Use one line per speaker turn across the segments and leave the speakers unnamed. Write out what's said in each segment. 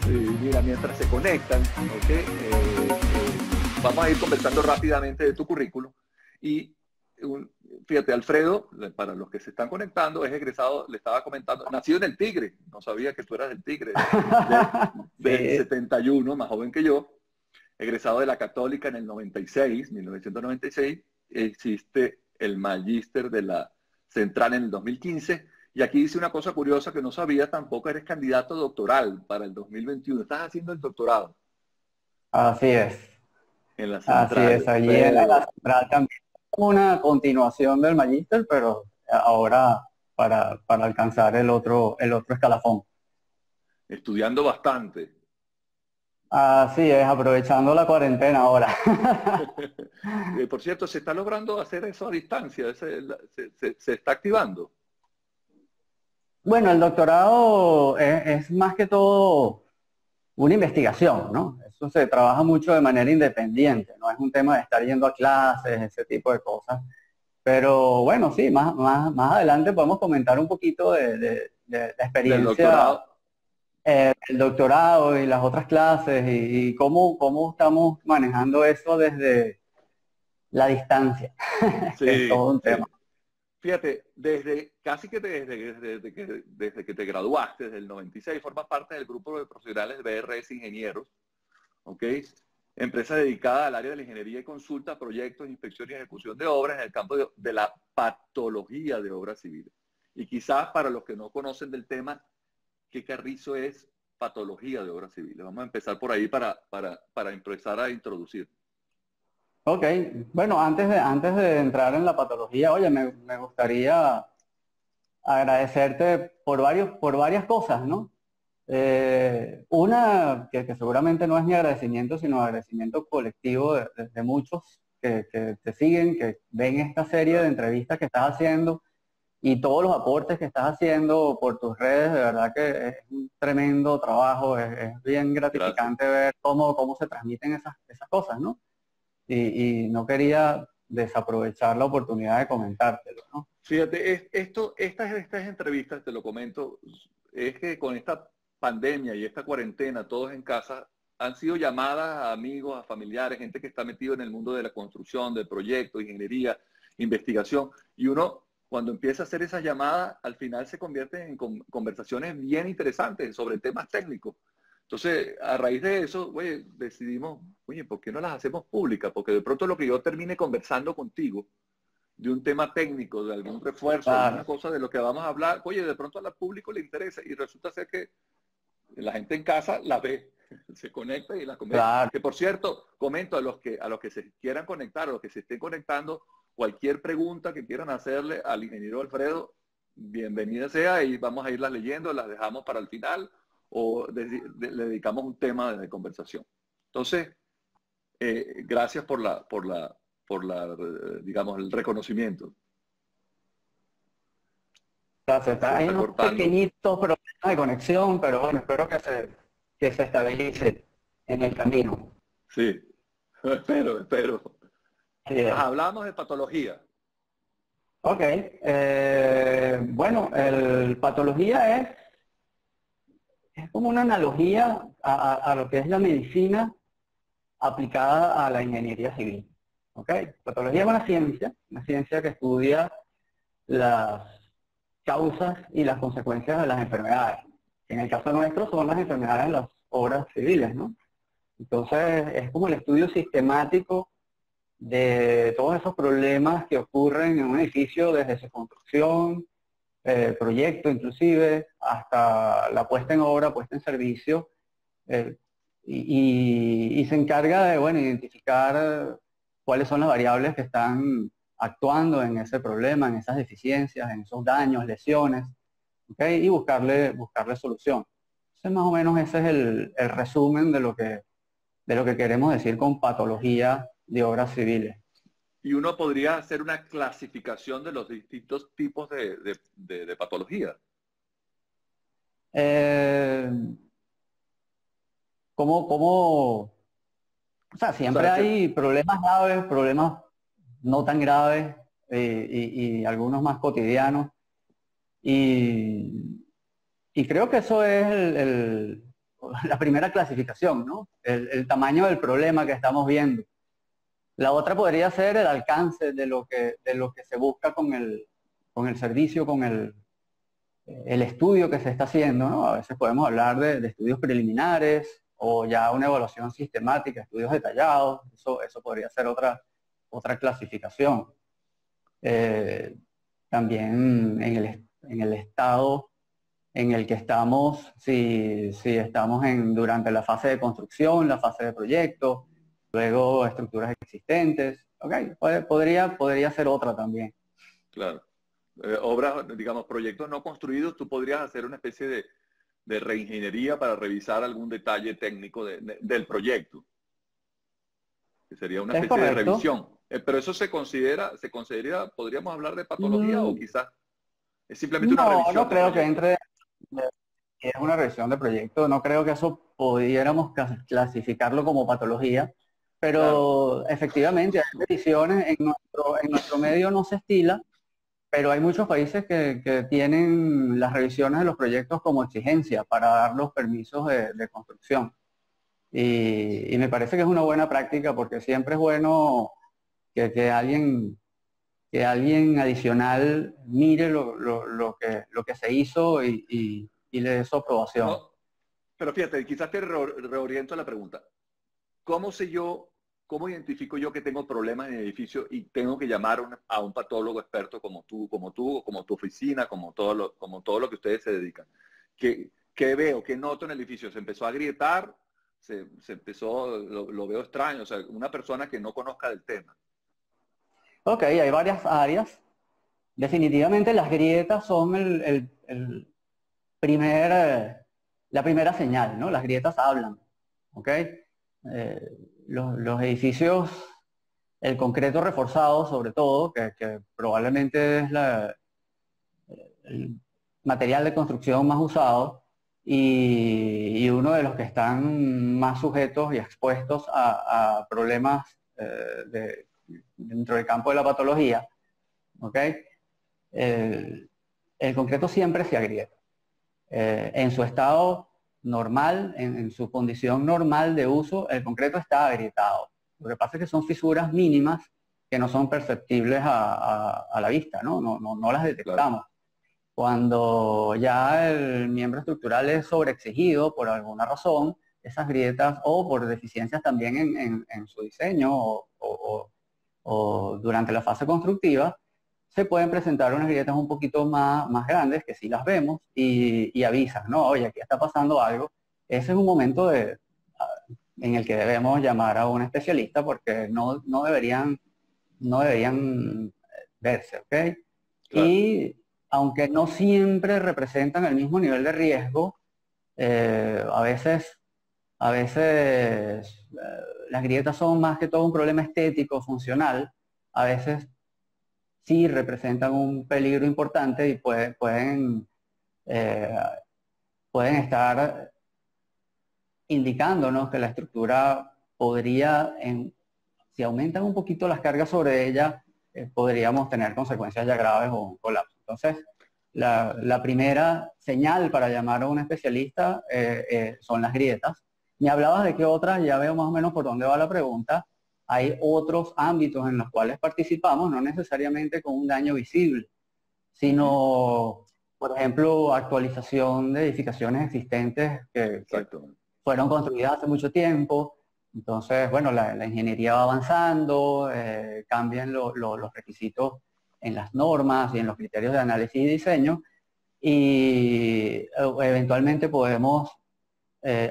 Sí, mira, mientras se conectan, ¿ok? Vamos a ir conversando rápidamente de tu currículum. Y un- fíjate, Alfredo, para los que se están conectando, es egresado, le estaba comentando, nacido en el Tigre, no sabía que tú eras del Tigre, de, del
Sí,
71, más joven que yo, egresado de la Católica en el 96, 1996, existe el magíster de la Central en el 2015, y aquí dice una cosa curiosa que no sabía tampoco, eres candidato doctoral para el 2021, estás haciendo el doctorado
así es.
en la
Así es.
Central,
Allí en la
pero
central también una continuación del Magíster, pero ahora para alcanzar el otro escalafón.
estudiando bastante.
Así es, aprovechando la cuarentena ahora.
Por cierto, se está logrando hacer eso a distancia, se está activando.
Bueno, el doctorado es más que todo una investigación, ¿no? Eso se trabaja mucho de manera independiente, no es un tema de estar yendo a clases, ese tipo de cosas. Pero bueno, sí, más adelante podemos comentar un poquito de la
Del
experiencia,
doctorado.
el doctorado y las otras clases y cómo estamos manejando eso desde la distancia, que es
Sí,
todo un tema.
sí. Fíjate, desde casi que desde que te graduaste, desde el 96, formas parte del grupo de profesionales de BRS Ingenieros, ¿ok? Empresa dedicada al área de la ingeniería y consulta, proyectos, inspección y ejecución de obras en el campo de la patología de obras civiles. Y quizás para los que no conocen del tema, ¿qué carrizo es patología de obras civiles? Vamos a empezar por ahí para empezar a introducir.
Ok, bueno, antes de entrar en la patología, oye, me gustaría agradecerte por varias cosas, ¿no? Una que seguramente no es mi agradecimiento, sino agradecimiento colectivo de muchos que te siguen, que ven esta serie de
Claro,
entrevistas que estás haciendo y todos los aportes que estás haciendo por tus redes, de verdad que es un tremendo trabajo, es bien
gracias.
gratificante ver cómo se transmiten esas cosas, ¿no? Y no quería desaprovechar la oportunidad de comentártelo, ¿no?
Fíjate, estas entrevistas, te lo comento, es que con esta pandemia y esta cuarentena, todos en casa, han sido llamadas a amigos, a familiares, gente que está metido en el mundo de la construcción, de proyectos, ingeniería, investigación. Y uno, cuando empieza a hacer esas llamadas, al final se convierten en conversaciones bien interesantes sobre temas técnicos. Entonces, a raíz de eso, oye, decidimos, oye, ¿por qué no las hacemos públicas? Porque de pronto lo que yo termine conversando contigo de un tema técnico, de algún refuerzo, alguna
Claro,
cosa de lo que vamos a hablar, oye, de pronto al público le interesa y resulta ser que la gente en casa la ve, se conecta y la comenta.
claro.
Que por cierto, comento a los que se quieran conectar, a los que se estén conectando, cualquier pregunta que quieran hacerle al ingeniero Alfredo, bienvenida sea y vamos a irlas leyendo, las dejamos para el final o le dedicamos un tema de conversación. Entonces, gracias digamos, el reconocimiento. Se
Hay
está
unos
cortando.
pequeñitos problemas de conexión, pero bueno, espero que se estabilice en el camino.
Sí, espero.
Así es.
Ajá, hablamos de patología.
Ok, bueno, el patología es como una analogía a lo que es la medicina aplicada a la ingeniería civil. Ok, patología es una ciencia que estudia las causas y las consecuencias de las enfermedades. En el caso nuestro son las enfermedades de las obras civiles, ¿no? Entonces, es como el estudio sistemático de todos esos problemas que ocurren en un edificio desde su construcción, proyecto inclusive, hasta la puesta en obra, puesta en servicio, eh, y se encarga de, bueno, identificar cuáles son las variables que están actuando en ese problema, en esas deficiencias, en esos daños, lesiones, ¿ok? Y buscarle solución. Entonces, más o menos ese es el resumen de lo que queremos decir con patología de obras civiles.
Y uno podría hacer una clasificación de los distintos tipos de patología.
Eh, ¿cómo, cómo, O sea,
O
siempre
sea,
hay problemas graves, problemas no tan graves y algunos más cotidianos. Y, y creo que eso es la primera clasificación, ¿no? El tamaño del problema que estamos viendo. La otra podría ser el alcance de lo que se busca con el servicio, con el estudio que se está haciendo, ¿no? A veces podemos hablar de estudios preliminares o ya una evaluación sistemática, estudios detallados, eso podría ser otra clasificación. Eh, También en el estado en el que estamos, si estamos durante la fase de construcción, la fase de proyecto, luego estructuras existentes, ok, podría ser otra también.
claro, obras, digamos, proyectos no construidos, tú podrías hacer una especie de reingeniería para revisar algún detalle técnico del proyecto, que sería una
¿Es
especie de
correcto?
revisión. Pero eso se considera, podríamos hablar de patología o
Mm,
quizás es simplemente una
no,
revisión
no
de
creo que
proyecto.
entre, es una revisión de proyecto, no creo que eso pudiéramos clasificarlo como patología,
Claro,
pero efectivamente hay revisiones, en nuestro medio no se estila, pero hay muchos países que tienen las revisiones de los proyectos como exigencia para dar los permisos de construcción. Y me parece que es una buena práctica porque siempre es bueno que, que alguien adicional mire lo que se hizo y le dé su aprobación.
no, pero fíjate, quizás te reoriento la pregunta. ¿Cómo sé yo, cómo identifico yo que tengo problemas en el edificio y tengo que llamar a un patólogo experto como tu oficina, como todo lo que ustedes se dedican? ¿Qué veo? ¿Qué noto en el edificio? ¿Se empezó a agrietar? ¿Se empezó, lo veo extraño? O sea, una persona que no conozca del tema.
Ok, hay varias áreas. Definitivamente las grietas son primer, la primera señal, ¿no? Las grietas hablan, ¿ok? Los edificios, el concreto reforzado sobre todo, que probablemente es el material de construcción más usado y uno de los que están más sujetos y expuestos a problemas dentro del campo de la patología, ¿ok? El, el concreto siempre se agrieta. En su estado normal, en su condición normal de uso, el concreto está agrietado. Lo que pasa es que son fisuras mínimas que no son perceptibles a la vista, ¿no? No las
Claro,
detectamos. Cuando ya el miembro estructural es sobreexigido por alguna razón, esas grietas o por deficiencias también en su diseño o durante la fase constructiva, se pueden presentar unas grietas un poquito más grandes, que sí las vemos, y avisan, ¿no? Oye, aquí está pasando algo. Ese es un momento en el que debemos llamar a un especialista porque no deberían verse, ¿ok?
claro.
Y aunque no siempre representan el mismo nivel de riesgo, a veces, las grietas son más que todo un problema estético, funcional. A veces sí representan un peligro importante y eh, pueden estar indicándonos que la estructura podría, si aumentan un poquito las cargas sobre ella, podríamos tener consecuencias ya graves o un colapso. Entonces, la primera señal para llamar a un especialista son las grietas. Me hablabas de que otras, ya veo más o menos por dónde va la pregunta. Hay otros ámbitos en los cuales participamos, no necesariamente con un daño visible,
Ujú,
sino, por ejemplo, actualización de edificaciones existentes que
exacto.
fueron construidas hace mucho tiempo. Entonces, bueno, la ingeniería va avanzando, cambian los requisitos en las normas y en los criterios de análisis y diseño, y eventualmente podemos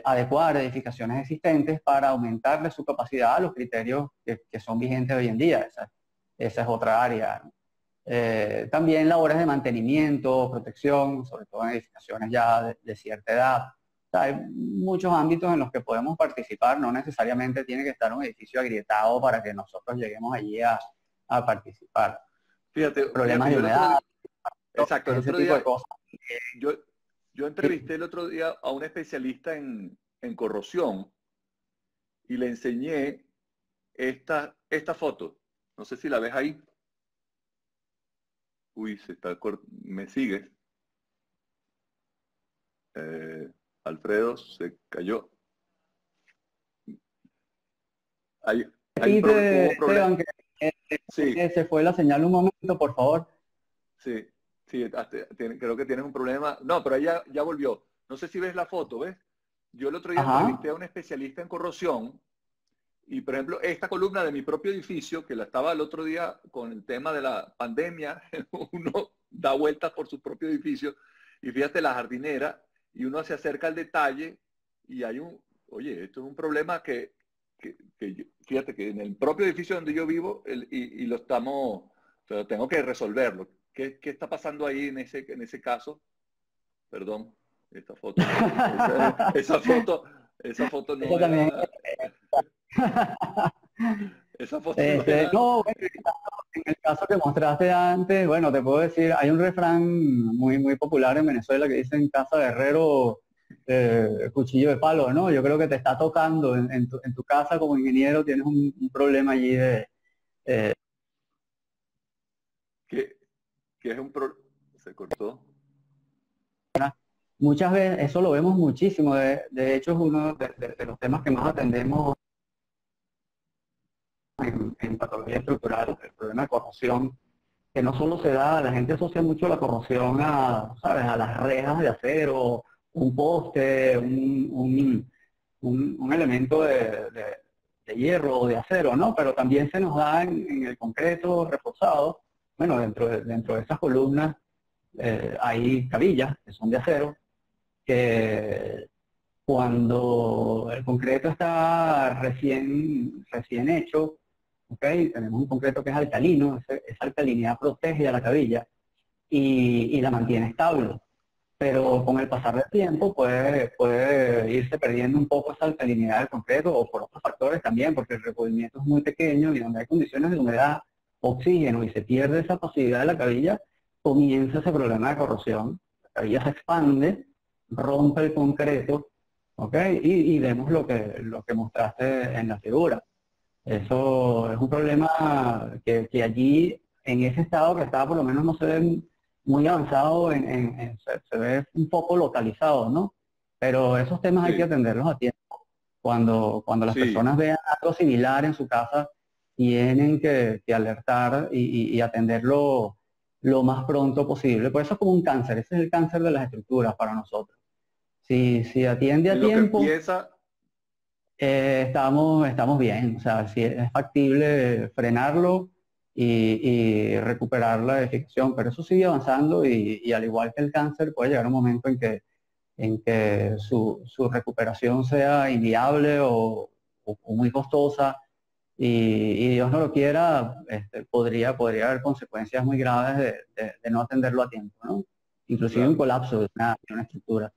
adecuar edificaciones existentes para aumentarle su capacidad a los criterios que son vigentes hoy en día. Esa es otra área. También labores de mantenimiento, protección, sobre todo en edificaciones ya de cierta edad. O sea, hay muchos ámbitos en los que podemos participar, no necesariamente tiene que estar un edificio agrietado para que nosotros lleguemos allí a participar.
Fíjate,
Problemas de
yo el otro
humedad,
día, exacto, el
ese
otro
tipo de
día
cosas.
yo, yo entrevisté el otro día a un especialista en corrosión y le enseñé. esta foto. No sé si la ves ahí. Uy, ¿me sigues? Alfredo se cayó. Hay,
Y
hubo un problema.
Esteban, que
Sí,
se fue la señal un momento, por favor.
sí, sí, creo que tienes un problema. No, pero ahí ya volvió. No sé si ves la foto, ¿ves? Yo el otro día
Ajá.
entrevisté a un especialista en corrosión y, por ejemplo, esta columna de mi propio edificio, que la estaba el otro día con el tema de la pandemia, uno da vueltas por su propio edificio y fíjate la jardinera y uno se acerca al detalle y hay oye, esto es un problema fíjate que en el propio edificio donde yo vivo y lo estamos, o sea, tengo que resolverlo. ¿Qué está pasando ahí en ese caso? Perdón, esta foto no, esa foto
Eso
no
también.
era, esa foto no era,
No, bueno, en el caso que mostraste antes, bueno, te puedo decir, hay un refrán muy popular en Venezuela que dice en casa de herrero, cuchillo de palo, ¿no? Yo creo que te está tocando en tu casa como ingeniero, tienes un problema allí eh,
que, que es se cortó.
muchas veces, eso lo vemos muchísimo, de hecho es uno de los temas que más atendemos en patología estructural, el problema de corrosión, que no solo se da, la gente asocia mucho la corrosión a, ¿sabes?, a las rejas de acero, un poste, un elemento de hierro o de acero, ¿no? Pero también se nos da en el concreto reforzado. Bueno, dentro de esas columnas hay cabillas que son de acero, que cuando el concreto está recién hecho, ¿ok? Tenemos un concreto que es alcalino, esa alcalinidad protege a la cabilla y la mantiene estable. Pero con el pasar del tiempo puede irse perdiendo un poco esa alcalinidad del concreto o por otros factores también, porque el recubrimiento es muy pequeño y donde hay condiciones de humedad, oxígeno y se pierde esa posibilidad de la cabilla, comienza ese problema de corrosión. La cabilla se expande, rompe el concreto, ¿ok? Y vemos lo que mostraste en la figura. Eso es un problema que allí, en ese estado que estaba, por lo menos no se ve muy avanzado, se ve un poco localizado, ¿no? Pero esos temas hay que
Sí,
atenderlos a tiempo. Cuando las
sí,
personas vean algo similar en su casa, tienen que alertar y atenderlo lo más pronto posible. Por eso es como un cáncer, ese es el cáncer de las estructuras para nosotros. Si atiende a
en lo que
tiempo,
empieza,
estamos bien, o sea, si es factible frenarlo y recuperar la eficiencia, pero eso sigue avanzando y al igual que el cáncer puede llegar un momento en que su recuperación sea inviable o muy costosa y Dios no lo quiera, podría haber consecuencias muy graves de no atenderlo a tiempo, ¿no? Inclusive un
claro.
colapso de una estructura.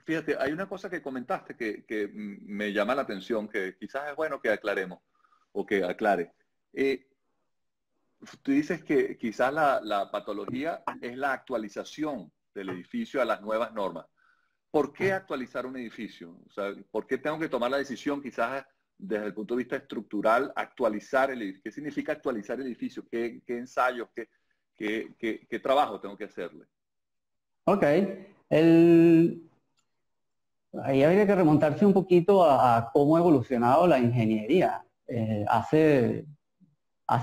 Fíjate, hay una cosa que comentaste que me llama la atención, que quizás es bueno que aclaremos o que aclare. Eh, Tú dices que quizás la patología es la actualización del edificio a las nuevas normas. ¿Por qué actualizar un edificio? O sea, ¿por qué tengo que tomar la decisión quizás desde el punto de vista estructural, actualizar el edificio? ¿Qué significa actualizar el edificio? ¿Qué ensayos, qué trabajo tengo que hacerle?
Ok, el, ahí habría que remontarse un poquito a cómo ha evolucionado la ingeniería. Hace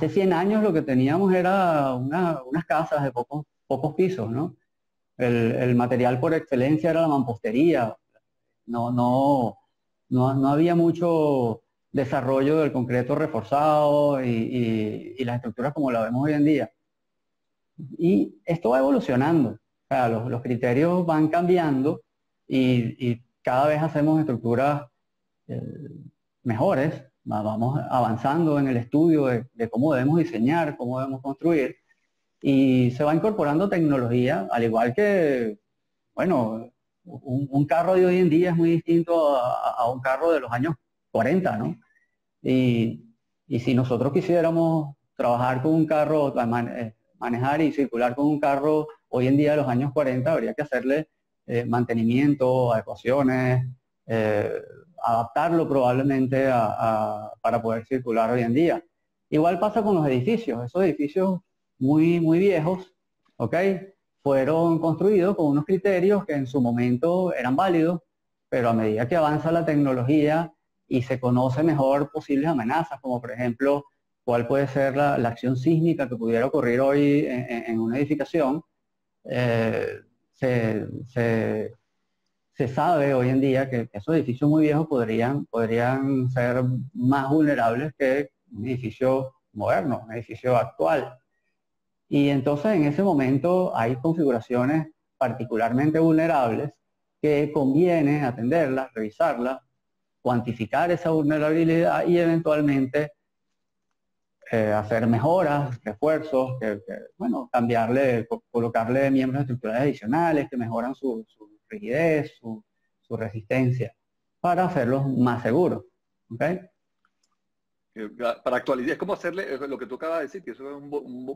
100 años lo que teníamos era unas casas de pocos pisos, ¿no? El material por excelencia era la mampostería. No, no, no había mucho desarrollo del concreto reforzado y las estructuras como la vemos hoy en día. Y esto va evolucionando. O sea, los criterios van cambiando y cada vez hacemos estructuras eh, mejores, vamos avanzando en el estudio de cómo debemos diseñar, cómo debemos construir, y se va incorporando tecnología, al igual que, bueno, un carro de hoy en día es muy distinto a un carro de los años 40, ¿no? Y, y si nosotros quisiéramos trabajar con un carro, manejar y circular con un carro hoy en día de los años 40, habría que hacerle mantenimiento, adecuaciones, adaptarlo probablemente para poder circular hoy en día. Igual pasa con los edificios. Esos edificios muy viejos, ¿ok? Fueron construidos con unos criterios que en su momento eran válidos, pero a medida que avanza la tecnología y se conoce mejor posibles amenazas, como por ejemplo, cuál puede ser la acción sísmica que pudiera ocurrir hoy en una edificación, eh, se, se- se sabe hoy en día que esos edificios muy viejos podrían ser más vulnerables que un edificio moderno, un edificio actual. Y entonces en ese momento hay configuraciones particularmente vulnerables que conviene atenderlas, revisarlas, cuantificar esa vulnerabilidad y eventualmente hacer mejoras, refuerzos, bueno, colocarle miembros estructurales adicionales que mejoran su rigidez, su resistencia, para hacerlos más seguros. ¿Ok?
Para actualizar, es como hacerle lo que tú acabas de decir, que eso es un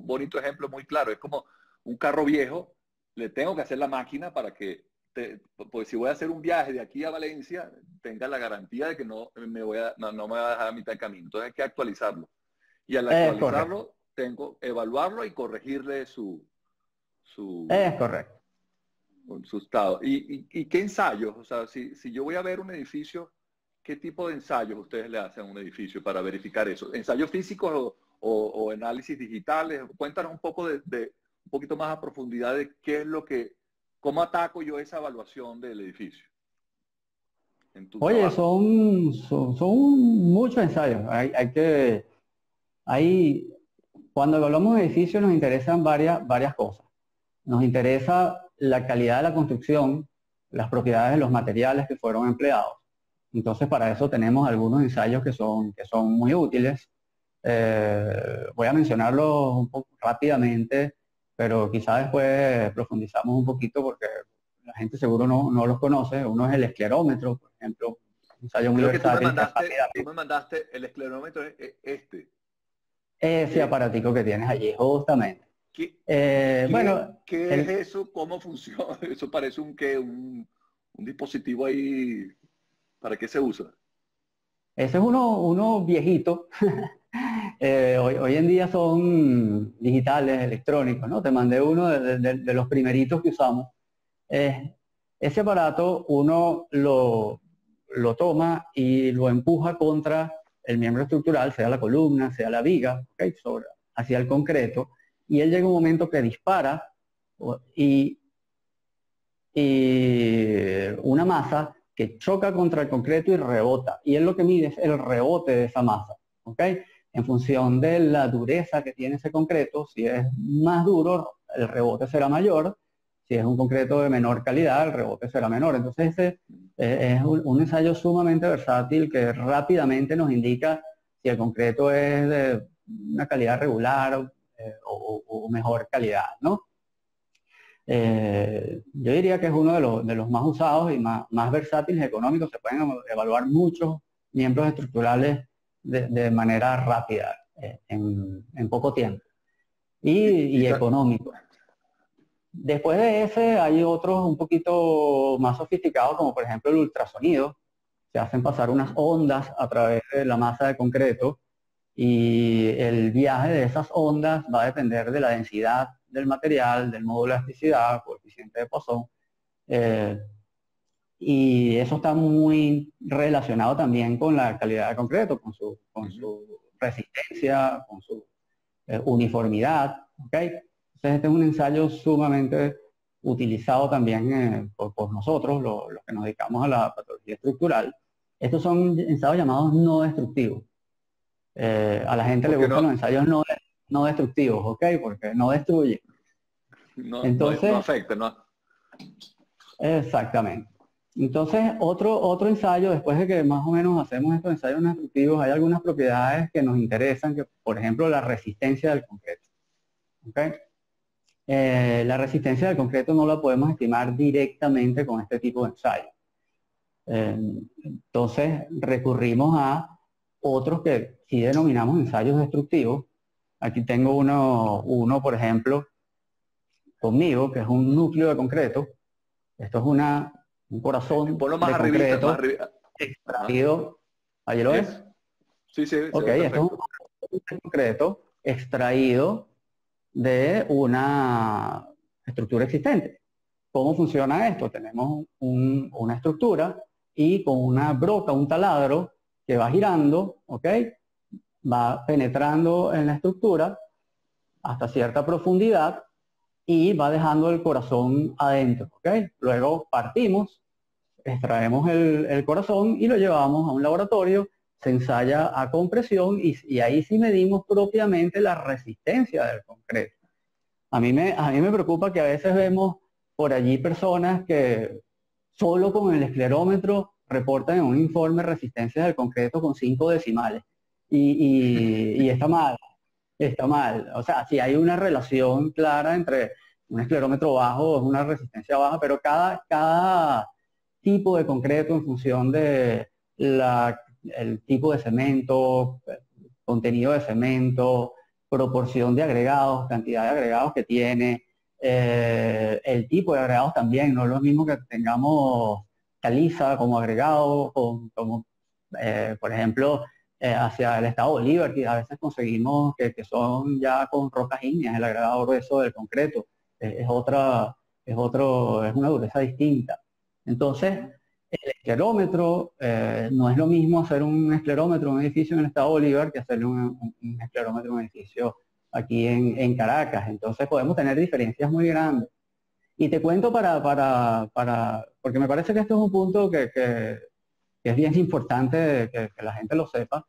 bonito ejemplo muy claro. Es como un carro viejo, le tengo que hacer la máquina para que, pues si voy a hacer un viaje de aquí a Valencia, tenga la garantía de que no me va a dejar a mitad de camino. Entonces hay que actualizarlo. Y al
Es correcto,
actualizarlo, tengo que evaluarlo y corregirle su,
es correcto.
su estado. ¿Y qué ensayos? O sea, si yo voy a ver un edificio, ¿qué tipo de ensayos ustedes le hacen a un edificio para verificar eso? ¿Ensayos físicos o análisis digitales? Cuéntanos un poco un poquito más a profundidad de qué es cómo ataco yo esa evaluación del edificio en tu
Oye,
trabajo.
son muchos ensayos. Cuando evaluamos edificios nos interesan varias cosas. Nos interesa la calidad de la construcción, las propiedades de los materiales que fueron empleados. Entonces, para eso tenemos algunos ensayos que son muy útiles. Voy a mencionarlos un poco rápidamente, pero quizá después profundizamos un poquito porque la gente seguro no los conoce. Uno es el esclerómetro, por ejemplo, un ensayo muy
Creo que
versátil que
tú
rápidamente,
me mandaste el esclerómetro este.
ese
Eh,
aparatico que tienes allí, justamente.
¿Qué,
Bueno,
qué es eso? ¿Cómo funciona? Eso parece un dispositivo ahí. ¿Para qué se usa?
ese es uno viejito. Hoy en día son digitales, electrónicos, ¿no? Te mandé uno de los primeritos que usamos. Eh, Ese aparato uno lo toma y lo empuja contra el miembro estructural, sea la columna, sea la viga, ¿ok? Hacia el concreto, y él llega un momento que dispara y una masa que choca contra el concreto y rebota. Y él lo que mide es el rebote de esa masa, ¿ok? En función de la dureza que tiene ese concreto, si es más duro, el rebote será mayor. Si es un concreto de menor calidad, el rebote será menor. Entonces, ese es un ensayo sumamente versátil que rápidamente nos indica si el concreto es de una calidad regular o mejor calidad, ¿no? Yo diría que es uno de los más usados y más versátiles económicos. Se pueden evaluar muchos miembros estructurales de manera rápida, en poco tiempo,
Y
y económico. Después de ese hay otros un poquito más sofisticados, como por ejemplo el ultrasonido. Se hacen pasar unas ondas a través de la masa de concreto y el viaje de esas ondas va a depender de la densidad del material, del módulo de elasticidad, coeficiente de Poisson, eh, y eso está muy relacionado también con la calidad del concreto, con su resistencia, con su uniformidad. ¿Ok? Entonces este es un ensayo sumamente utilizado también por nosotros, los que nos dedicamos a la patología estructural. Estos son ensayos llamados no destructivos. A la gente le
porque
gustan los ensayos no destructivos, ¿ok? Porque no destruyen.
no
Entonces,
afecta, no.
exactamente. Entonces, otro ensayo, después de que más o menos hacemos estos ensayos no destructivos, hay algunas propiedades que nos interesan, que por ejemplo la resistencia del concreto. ¿Ok? La resistencia del concreto no la podemos estimar directamente con este tipo de ensayo. Eh, entonces, recurrimos a otros que sí denominamos ensayos destructivos. Aquí tengo uno, por ejemplo, conmigo, que es un núcleo de concreto. Esto es un corazón
Ponlo más
de
arribita, más
concreto
arriba. Ajá.
extraído. ¿Allí lo ves?
Sí, sí, se
Ok,
ve
esto es un
perfecto.
corazón de concreto extraído de una estructura existente. ¿Cómo funciona esto? Tenemos una estructura y con una broca, un taladro que va girando, ¿ok? Va penetrando en la estructura hasta cierta profundidad y va dejando el corazón adentro, ¿ok? Luego partimos, extraemos el corazón y lo llevamos a un laboratorio, se ensaya a compresión y ahí sí medimos propiamente la resistencia del concreto. A mí me preocupa que a veces vemos por allí personas que solo con el esclerómetro reportan en un informe resistencia del concreto con 5 decimales. Y está mal, está mal. O sea, si hay una relación clara entre un esclerómetro bajo es una resistencia baja, pero cada tipo de concreto en función de el tipo de cemento, contenido de cemento, proporción de agregados, cantidad de agregados que tiene, el tipo de agregados también, no es lo mismo que tengamos caliza como agregado, por ejemplo, hacia el estado Bolívar, que a veces conseguimos que son ya con rocas ígneas, el agregado grueso del concreto, es otra, es una dureza distinta. Entonces, el esclerómetro, no es lo mismo hacer un esclerómetro en un edificio en el estado Bolívar que hacerle un esclerómetro en un edificio aquí en Caracas. Entonces podemos tener diferencias muy grandes. Y te cuento porque me parece que esto es un punto que es bien importante que la gente lo sepa.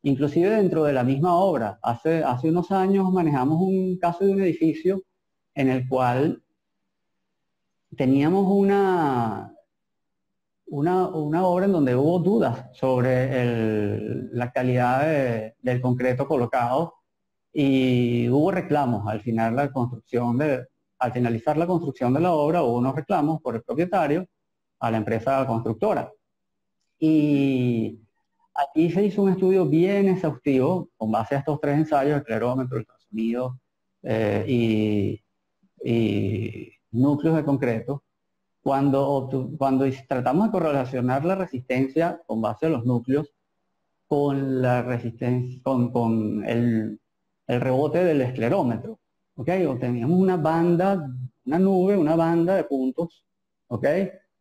Inclusive dentro de la misma obra, hace unos años manejamos un caso de un edificio en el cual teníamos una obra en donde hubo dudas sobre la calidad del concreto colocado y hubo reclamos. Al finalizar la construcción de la obra hubo unos reclamos por el propietario a la empresa constructora. Y aquí se hizo un estudio bien exhaustivo con base a estos 3 ensayos, el clarómetro, el ultrasonido y núcleos de concreto. Cuando tratamos de correlacionar la resistencia con base a los núcleos con la resistencia, con el rebote del esclerómetro, ¿ok? Teníamos una banda de puntos, ¿ok?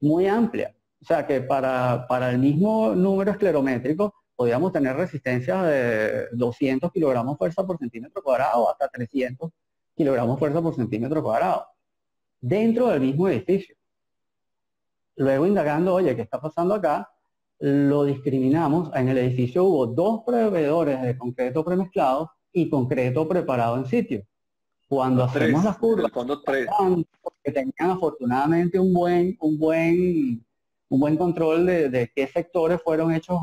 Muy amplia. O sea que para el mismo número esclerométrico podíamos tener resistencias de 200 kilogramos fuerza por centímetro cuadrado hasta 300 kilogramos fuerza por centímetro cuadrado, dentro del mismo edificio. Luego indagando, oye, ¿qué está pasando acá? Lo discriminamos. En el edificio hubo 2 proveedores de concreto premezclado y concreto preparado en sitio. Cuando
Los
hacemos las
tres, en
curvas,
el fondo tres.
que tenían afortunadamente un buen control de qué sectores fueron hechos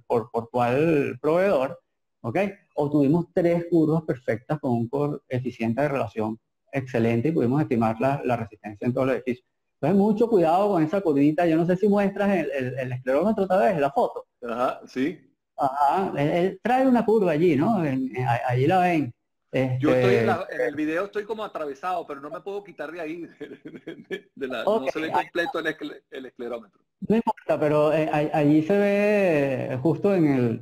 por cuál proveedor, ¿ok? Obtuvimos 3 curvas perfectas con un coeficiente de relación excelente y pudimos estimar la resistencia en todo el edificio. Entonces, mucho cuidado con esa curvita. Yo no sé si muestras el esclerómetro otra vez, la foto.
Ajá, sí.
Ajá, él trae una curva allí, ¿no? Allí la ven.
Yo estoy
Este,
en el video estoy como atravesado, pero no me puedo quitar de ahí.
ok,
No se ve completo el esclerómetro.
no importa, pero allí se ve justo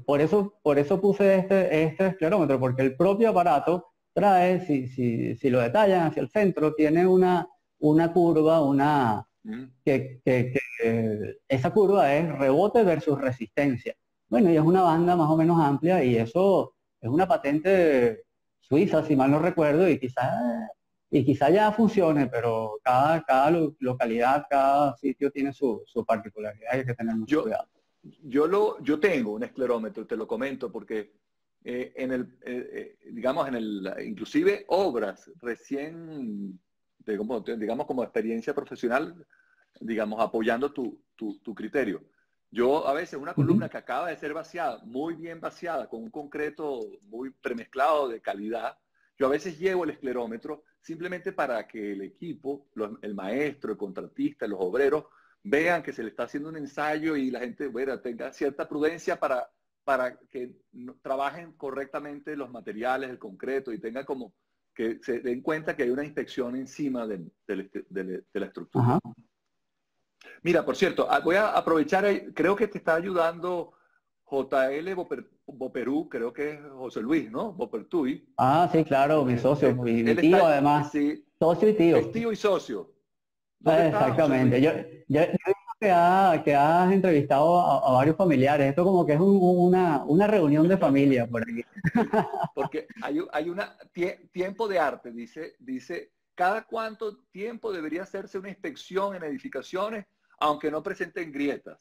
por eso puse este esclerómetro, porque el propio aparato trae, si lo detallan hacia el centro, tiene una curva,
Mm.
esa curva es rebote versus resistencia. Bueno, y es una banda más o menos amplia y eso es una patente suiza, si mal no recuerdo, y quizá ya funcione, pero localidad, cada sitio tiene su particularidad y hay que tener mucho
Yo,
cuidado.
yo tengo un esclerómetro, te lo comento, porque digamos, inclusive obras recién, digamos, como experiencia profesional, digamos, apoyando tu criterio. Yo a veces una
Ujú.
columna que acaba de ser vaciada, muy bien vaciada, con un concreto muy premezclado de calidad, yo a veces llevo el esclerómetro simplemente para que el equipo, el maestro, el contratista, los obreros, vean que se le está haciendo un ensayo y la gente, bueno, tenga cierta prudencia para que trabajen correctamente los materiales, el concreto y tengan como que se den cuenta que hay una inspección encima de la estructura.
Ajá.
Mira, por cierto, voy a aprovechar, creo que te está ayudando JL Boperú, creo que es José Luis, ¿no? Bopertui.
Ah, sí, claro, mi socio y mi
Él
tío
está,
además,
sí,
socio y tío.
es tío y socio. ¿Dónde está José
Exactamente.
Luis?
Yo he visto que has entrevistado a varios familiares. Esto como que es una reunión de familia por aquí.
Sí, porque hay una tiempo de arte, dice, cada cuánto tiempo debería hacerse una inspección en edificaciones, aunque no presenten grietas.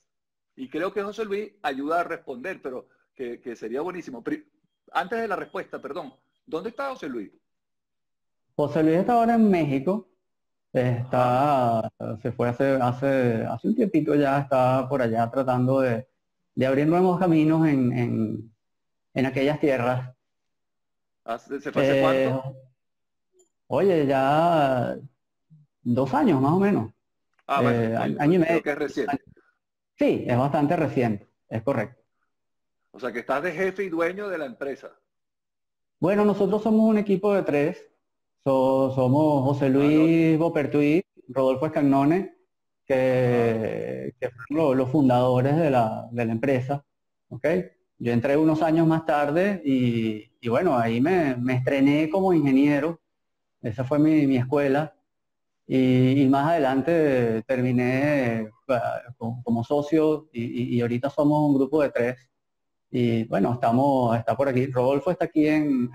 Y creo que José Luis ayuda a responder, pero que sería buenísimo. Antes de la respuesta, perdón, ¿dónde está José Luis?
José Luis está ahora en México.
Ajá.
Se fue hace un tiempito ya, está por allá tratando de abrir nuevos caminos en aquellas tierras.
¿Se fue hace
Eh,
cuánto?
Oye, ya 2 años más o menos,
Ah, bueno, ok,
año y
creo
medio.
que es reciente.
Sí, es bastante reciente, es correcto.
O sea, que estás de jefe y dueño de la empresa.
Bueno, nosotros somos un equipo de tres. Somos José
Ah, no.
Luis Bopertui, Rodolfo Escagnone,
Ajá.
que fueron los fundadores de la empresa. ¿Ok? Yo entré unos años más tarde y bueno, ahí me estrené como ingeniero. Esa fue mi escuela. Y más adelante terminé como socio y ahorita somos un grupo de tres. Y bueno, está por aquí. Rodolfo está aquí en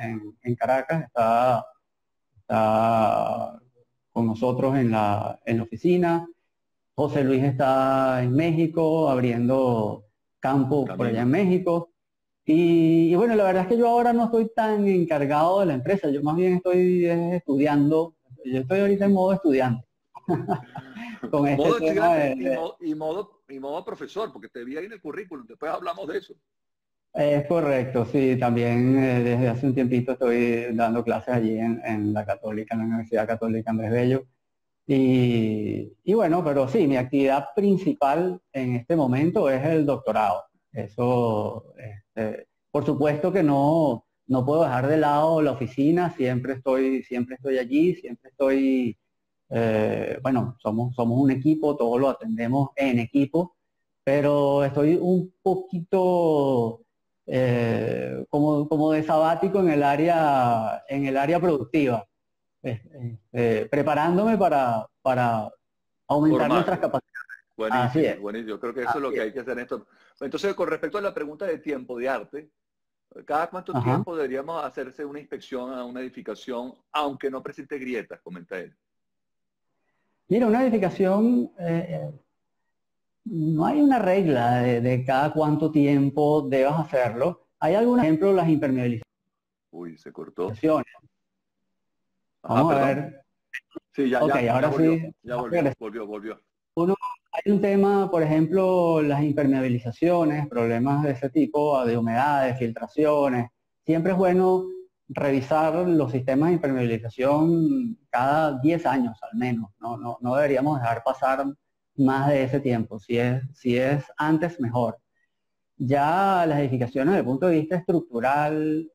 Caracas, está con nosotros en la oficina. José Luis está en México, abriendo campo por allá en
Camino.
México. Y bueno, la verdad es que yo ahora no estoy tan encargado de la empresa, yo más bien estoy estudiando. Yo estoy ahorita en modo estudiante con este
Modo
tema
estudiante y modo profesor, porque te vi ahí en el currículum, después hablamos de eso.
Es correcto, sí, también desde hace un tiempito estoy dando clases allí en la Católica, en la Universidad Católica Andrés Bello. Y bueno, pero sí, mi actividad principal en este momento es el doctorado. Eso, por supuesto que no puedo dejar de lado la oficina, siempre estoy allí, siempre estoy, bueno, somos un equipo, todo lo atendemos en equipo, pero estoy un poquito como de sabático en el área productiva, preparándome para aumentar nuestras
Formarte.
capacidades. Así
Buenísimo,
es,
buenísimo. Yo creo que eso es lo
así
que
es.
hay que hacer en esto. Entonces, con respecto a la pregunta de tiempo de arte, ¿cada cuánto
Ajá.
tiempo deberíamos hacerse una inspección a una edificación, aunque no presente grietas, comenta él?
Mira, una edificación, no hay una regla de cada cuánto tiempo debas hacerlo. Hay algunos ejemplos, las impermeabilizaciones.
Uy, se cortó. Ajá,
Vamos a
perdón.
ver.
Sí, ya,
Ok,
ya, ya
ahora
volvió,
sí.
ya volvió.
Uno, hay un tema, por ejemplo, las impermeabilizaciones, problemas de ese tipo, de humedades, filtraciones. Siempre es bueno revisar los sistemas de impermeabilización cada 10 años al menos. No deberíamos dejar pasar más de ese tiempo. Si es antes, mejor. Ya las edificaciones desde el punto de vista estructural,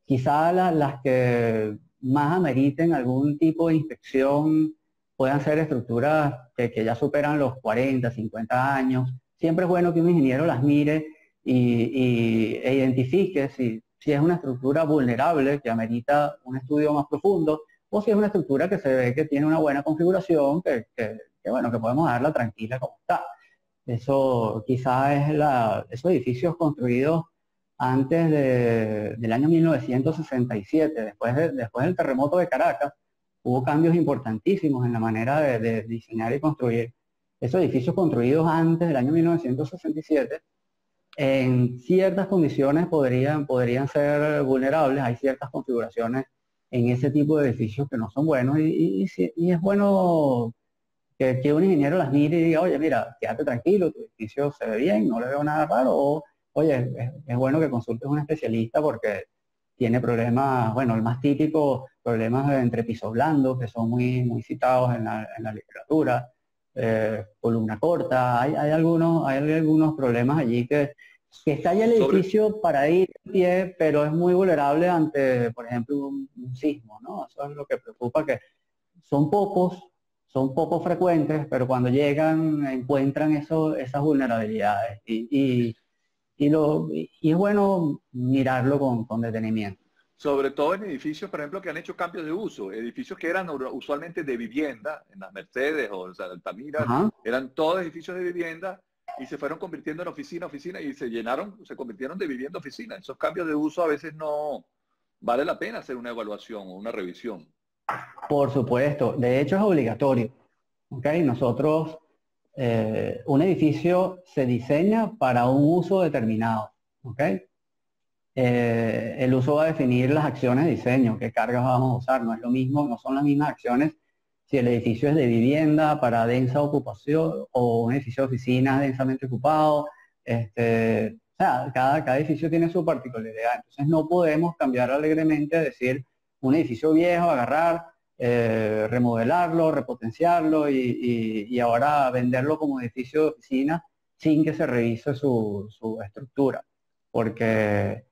quizá las que más ameriten algún tipo de inspección puedan ser estructuras que ya superan los 40, 50 años. Siempre es bueno que un ingeniero las mire e identifique si es una estructura vulnerable que amerita un estudio más profundo o si es una estructura que se ve que tiene una buena configuración, bueno, que podemos dejarla tranquila como está. Eso quizá esos edificios construidos antes del año 1967, después del terremoto de Caracas, hubo cambios importantísimos en la manera de diseñar y construir. Esos edificios construidos antes del año 1967, en ciertas condiciones podrían ser vulnerables. Hay ciertas configuraciones en ese tipo de edificios que no son buenos y es bueno que un ingeniero las mire y diga, oye, mira, quédate tranquilo, tu edificio se ve bien, no le veo nada raro, o oye, es bueno que consultes a un especialista porque tiene problemas, bueno, el más típico, problemas entre pisos blandos, que son muy, muy citados en la literatura, columna corta, hay algunos problemas allí que está ya el
Sobre,
edificio para ir en pie, pero es muy vulnerable ante, por ejemplo, un sismo, ¿no? Eso es lo que preocupa, que son pocos, son poco frecuentes, pero cuando llegan encuentran esas vulnerabilidades y es bueno mirarlo con detenimiento.
Sobre todo en edificios, por ejemplo, que han hecho cambios de uso. Edificios que eran usualmente de vivienda, en las Mercedes o en Altamira,
Ajá.
eran todos edificios de vivienda y se fueron convirtiendo en oficina y se convirtieron de vivienda a oficina. Esos cambios de uso a veces no vale la pena hacer una evaluación o una revisión.
Por supuesto, de hecho es obligatorio. ¿Ok? Nosotros, un edificio se diseña para un uso determinado. ¿Ok? El uso va a definir las acciones de diseño, qué cargas vamos a usar. No es lo mismo, no son las mismas acciones si el edificio es de vivienda para densa ocupación o un edificio de oficinas densamente ocupado. O sea, cada edificio tiene su particularidad. Entonces no podemos cambiar alegremente a decir un edificio viejo, agarrar, remodelarlo, repotenciarlo y ahora venderlo como edificio de oficina sin que se revise su estructura. Porque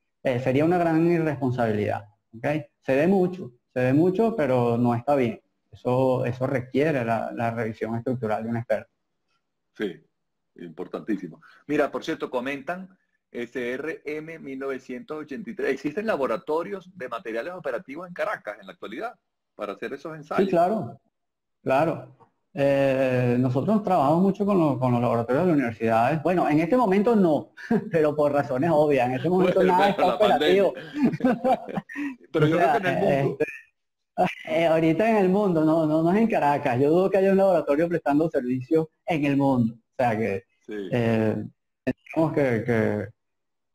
sería una gran irresponsabilidad. ¿Okay? Se ve mucho, pero no está bien. Eso requiere la revisión estructural de un experto.
Sí, importantísimo. Mira, por cierto, comentan SRM 1983. ¿Existen laboratorios de materiales operativos en Caracas en la actualidad para hacer esos
Sí,
ensayos?
claro, claro. Nosotros trabajamos mucho con los laboratorios de las universidades. Bueno, en este momento no, pero por razones obvias. En este momento nada
Bueno,
está
la pandemia.
operativo.
Pero
O
yo creo que
sea,
en el mundo.
ahorita en el mundo, no es en Caracas. Yo dudo que haya un laboratorio prestando servicios en el mundo. O sea que
Sí.
eh, tenemos que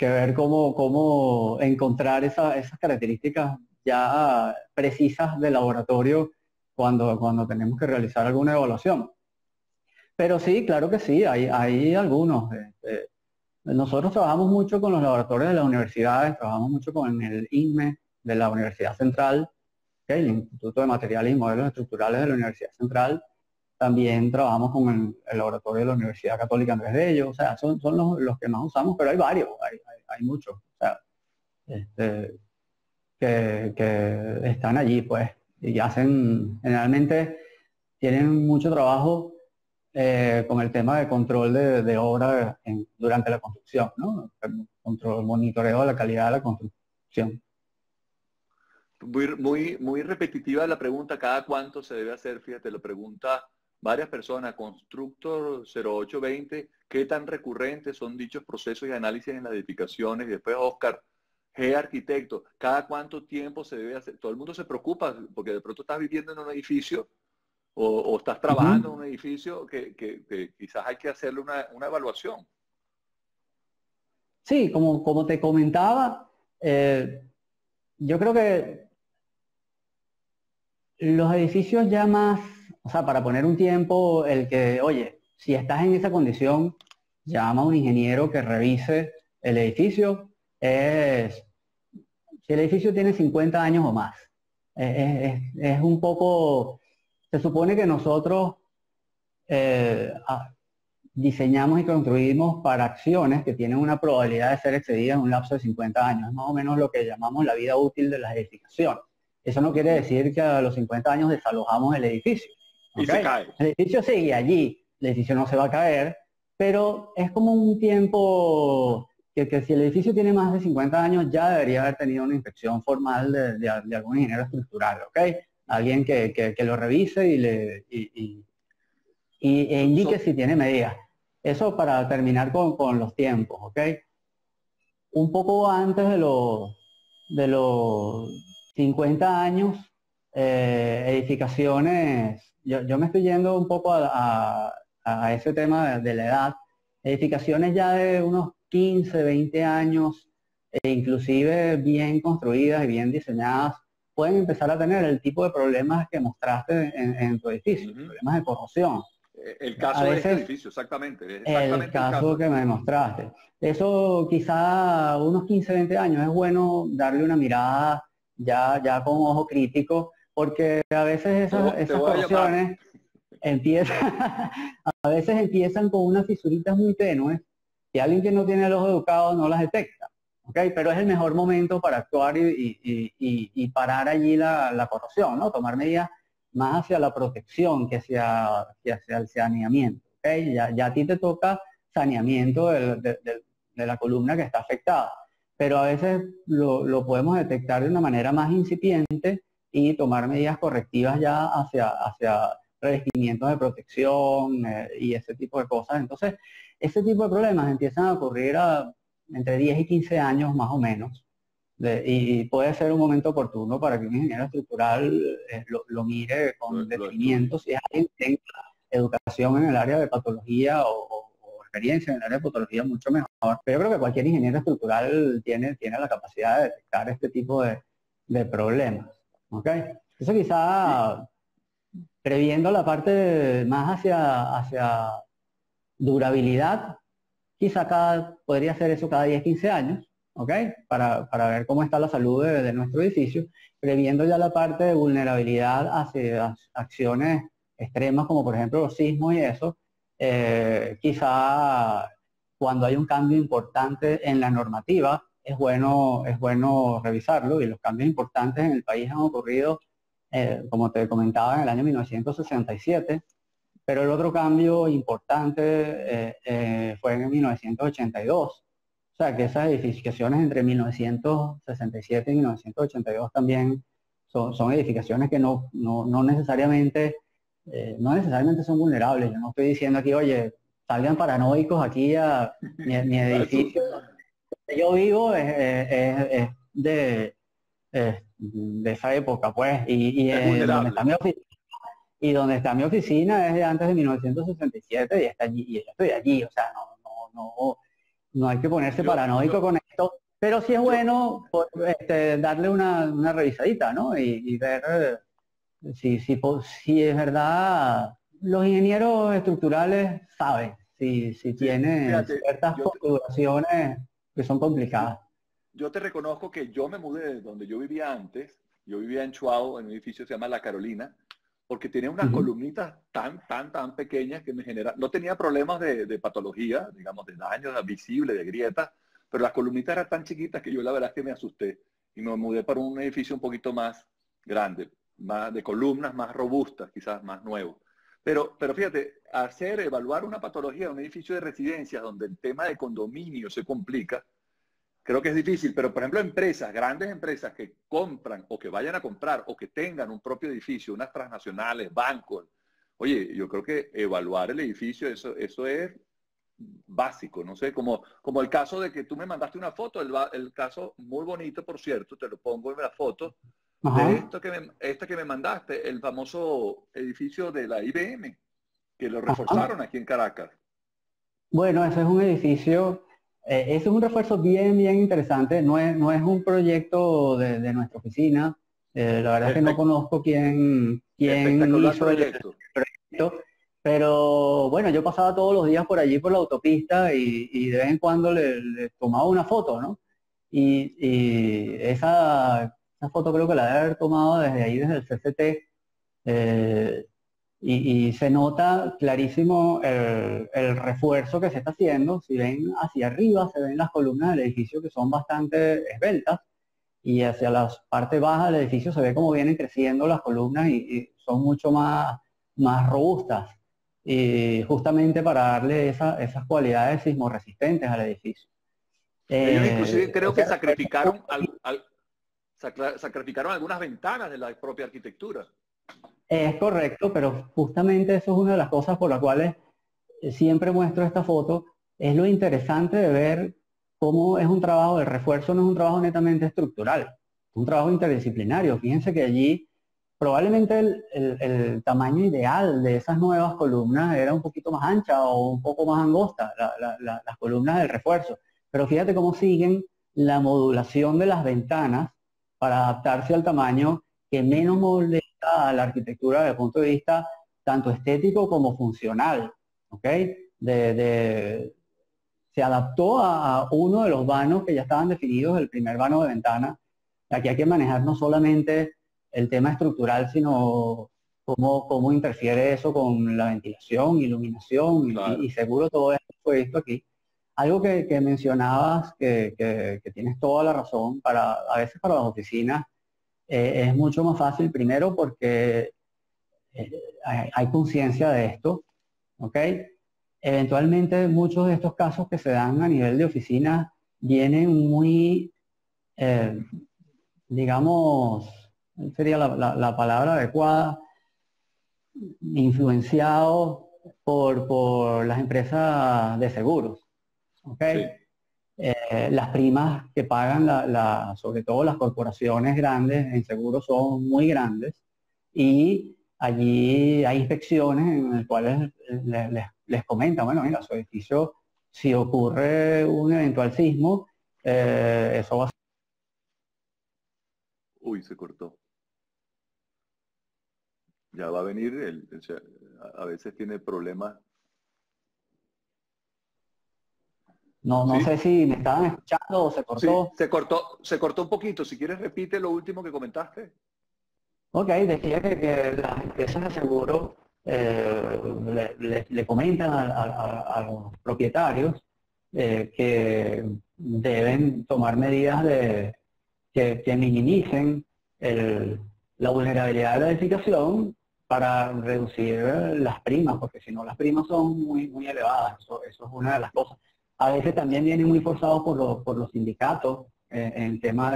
ver cómo encontrar esas características ya precisas del laboratorio cuando tenemos que realizar alguna evaluación. Pero sí, claro que sí, hay algunos. Nosotros trabajamos mucho con los laboratorios de las universidades, trabajamos mucho con el INME de la Universidad Central, ¿ok? El Instituto de Materiales y Modelos Estructurales de la Universidad Central. También trabajamos con el laboratorio de la Universidad Católica Andrés Bello. O sea, son los que más usamos, pero hay varios, hay muchos. O sea, este, que están allí, pues, y hacen, generalmente tienen mucho trabajo con el tema de control de obra durante la construcción, ¿no? Control, monitoreo de la calidad de la construcción.
Muy repetitiva la pregunta, ¿cada cuánto se debe hacer? Fíjate, lo pregunta varias personas. Constructor 0820, ¿qué tan recurrentes son dichos procesos y análisis en las edificaciones? Y después Oscar, G arquitecto, ¿cada cuánto tiempo se debe hacer? Todo el mundo se preocupa porque de pronto estás viviendo en un edificio o estás trabajando en
Ujú.
un edificio que quizás hay que hacerle una evaluación.
Sí, como te comentaba, yo creo que los edificios ya más, o sea, para poner un tiempo, el que, oye, si estás en esa condición, llama a un ingeniero que revise el edificio. Si el edificio tiene 50 años o más, es un poco, se supone que nosotros diseñamos y construimos para acciones que tienen una probabilidad de ser excedidas en un lapso de 50 años. Es más o menos lo que llamamos la vida útil de las edificaciones. Eso no quiere
Ujú.
decir que a los 50 años desalojamos el edificio.
Y
¿Ok?
se cae.
El edificio sigue allí, el edificio no se va a caer, pero es como un tiempo que si el edificio tiene más de 50 años ya debería haber tenido una inspección formal de algún ingeniero estructural, ¿ok? Alguien que lo revise e
So-
indique
so-
si tiene medidas. Eso para terminar con los tiempos, ¿ok? Un poco antes de los 50 años, edificaciones, yo me estoy yendo un poco a ese tema de la edad, edificaciones ya de unos 15, 20 años, e inclusive bien construidas y bien diseñadas, pueden empezar a tener el tipo de problemas que mostraste en tu edificio,
Ujú.
problemas de corrosión.
El
A
caso de este
veces
edificio, exactamente, es
el
exactamente el
caso
caso.
que me mostraste. Eso quizá unos 15 20 años es bueno darle una mirada ya con ojo crítico, porque a veces
Te
esas
voy a llamar.
corrosiones empiezan, a veces empiezan con unas fisuritas muy tenues y alguien que no tiene el ojo educado no las detecta. ¿Ok? Pero es el mejor momento para actuar y parar allí la corrosión, ¿no? Tomar medidas más hacia la protección que hacia el saneamiento. ¿Okay? Ya a ti te toca saneamiento de la columna que está afectada, pero a veces lo podemos detectar de una manera más incipiente y tomar medidas correctivas ya hacia revestimientos de protección y ese tipo de cosas. Entonces, ese tipo de problemas empiezan a ocurrir entre 10 y 15 años más o menos. Y puede ser un momento oportuno para que un ingeniero estructural lo mire con
Lo estudio.
detenimiento si alguien tenga educación en el área de patología o experiencia en el área de patología mucho mejor. Pero yo creo que cualquier ingeniero estructural tiene la capacidad de detectar este tipo de problemas. ¿Ok? Eso
Y,
quizá previendo la parte más hacia durabilidad, quizá podría ser eso cada 10, 15 años, ¿ok? Para ver cómo está la salud de nuestro edificio, previendo ya la parte de vulnerabilidad hacia acciones extremas como por ejemplo los sismos y eso, quizá cuando hay un cambio importante en la normativa, es bueno revisarlo y los cambios importantes en el país han ocurrido, como te comentaba, en el año 1967. Pero el otro cambio importante fue en 1982. O sea, que esas edificaciones entre 1967 y 1982 también son edificaciones que no necesariamente, no necesariamente son vulnerables. Yo no estoy diciendo aquí, oye, salgan paranoicos aquí a mi edificio. Yo vivo es de esa época, pues, y
es
en donde está
vulnerable.
mi oficina y donde está mi oficina es de antes de 1967 y está allí, y yo estoy allí, o sea, no hay que ponerse
Yo,
paranoico
yo,
con esto, pero sí es
yo,
bueno darle una revisadita, ¿no? Y ver si es verdad, los ingenieros estructurales saben si
sí,
tienen
fíjate,
ciertas configuraciones que son
yo,
complicadas.
yo te reconozco que yo me mudé de donde yo vivía antes. Yo vivía en Chuao, en un edificio que se llama La Carolina, porque tenía unas
Ujú.
columnitas tan pequeñas que me generaban, no tenía problemas de patología, digamos, de daños visibles, de grietas, pero las columnitas eran tan chiquitas que yo la verdad es que me asusté y me mudé para un edificio un poquito más grande, más de columnas más robustas, quizás más nuevo. Pero fíjate, evaluar una patología en un edificio de residencia donde el tema de condominio se complica, creo que es difícil, pero por ejemplo empresas, grandes empresas que compran o que vayan a comprar o que tengan un propio edificio, unas transnacionales, bancos, oye, yo creo que evaluar el edificio, eso es básico, no sé, como el caso de que tú me mandaste una foto, el caso muy bonito, por cierto, te lo pongo en la foto, de
Ajá,
esta que me mandaste, el famoso edificio de la IBM, que lo
ajá.
reforzaron aquí en Caracas.
Bueno, ese es un edificio, ese es un refuerzo bien interesante. No es un proyecto de nuestra oficina. La verdad es que no
Espe-
conozco quién
espectacular
hizo el
proyecto.
proyecto, pero bueno, yo pasaba todos los días por allí por la autopista y de vez en cuando le tomaba una foto, ¿no? Y esa foto creo que la debe haber tomado desde ahí, desde el CCT. eh, y se nota clarísimo el refuerzo que se está haciendo. Si ven hacia arriba, se ven las columnas del edificio que son bastante esbeltas y hacia la parte baja del edificio se ve como vienen creciendo las columnas y son mucho más robustas. Y justamente para darle esas cualidades sismorresistentes al edificio.
Ellos inclusive creo que
Ese
sacrificaron algunas ventanas de la propia arquitectura.
es correcto, pero justamente eso es una de las cosas por las cuales siempre muestro esta foto, es lo interesante de ver cómo es un trabajo, el refuerzo no es un trabajo netamente estructural, es un trabajo interdisciplinario. Fíjense que allí probablemente el tamaño ideal de esas nuevas columnas era un poquito más ancha o un poco más angosta, las columnas del refuerzo. Pero fíjate cómo siguen la modulación de las ventanas para adaptarse al tamaño que menos molesta a la arquitectura desde el punto de vista tanto estético como funcional. ¿Ok? Se adaptó a uno de los vanos que ya estaban definidos, el primer vano de ventana. Aquí hay que manejar no solamente el tema estructural, sino cómo interfiere eso con la ventilación, iluminación y
Claro.
seguro todo esto fue visto aquí. Algo que mencionabas, que tienes toda la razón, a veces para las oficinas es mucho más fácil, primero porque hay conciencia de esto, ¿ok? Eventualmente muchos de estos casos que se dan a nivel de oficina vienen muy, digamos, sería la palabra adecuada, influenciados por las empresas de seguros, ¿ok?
Sí,
Las primas que pagan, sobre todo las corporaciones grandes en seguros son muy grandes y allí hay inspecciones en las cuales les comentan, bueno, mira, su edificio, si ocurre un eventual sismo, eso va a...
uy, se cortó. Ya va a venir, a veces tiene problemas.
No sé
¿Sí?
si me estaban escuchando o se
Sí,
cortó.
se cortó un poquito. Si quieres, repite lo último que comentaste.
Ok, decía que las empresas de seguro le comentan a los propietarios que deben tomar medidas que minimicen la vulnerabilidad de la edificación para reducir las primas, porque si no las primas son muy elevadas, eso es una de las cosas. A veces también vienen muy forzados por los sindicatos en temas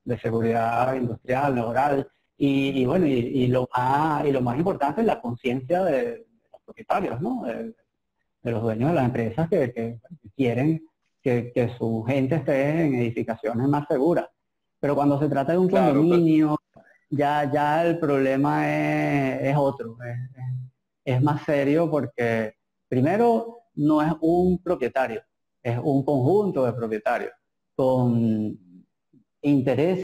de seguridad industrial, laboral, y bueno, y lo más importante es la conciencia de los propietarios, ¿no? De los dueños de las empresas que quieren que su gente esté en edificaciones más seguras. Pero cuando se trata de un
Claro,
condominio, ya el problema es otro, es más serio porque primero no es un propietario, es un conjunto de propietarios con intereses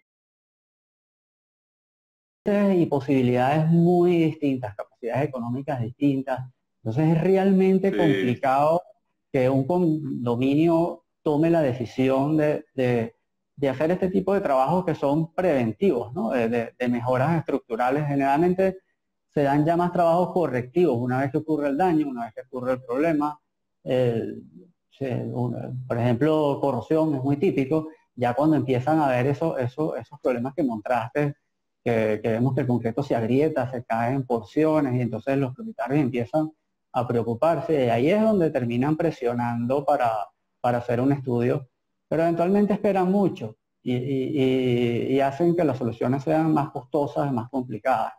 y posibilidades muy distintas, capacidades económicas distintas. Entonces es realmente
sí,
complicado que un condominio tome la decisión de hacer este tipo de trabajos que son preventivos, ¿no? De mejoras estructurales. Generalmente se dan ya más trabajos correctivos una vez que ocurre el daño, una vez que ocurre el problema. El- por ejemplo, corrosión es muy típico. Ya cuando empiezan a ver esos problemas que mostraste, que vemos que el concreto se agrieta, se cae en porciones y entonces los propietarios empiezan a preocuparse y ahí es donde terminan presionando para hacer un estudio, pero eventualmente esperan mucho y hacen que las soluciones sean más costosas, más complicadas.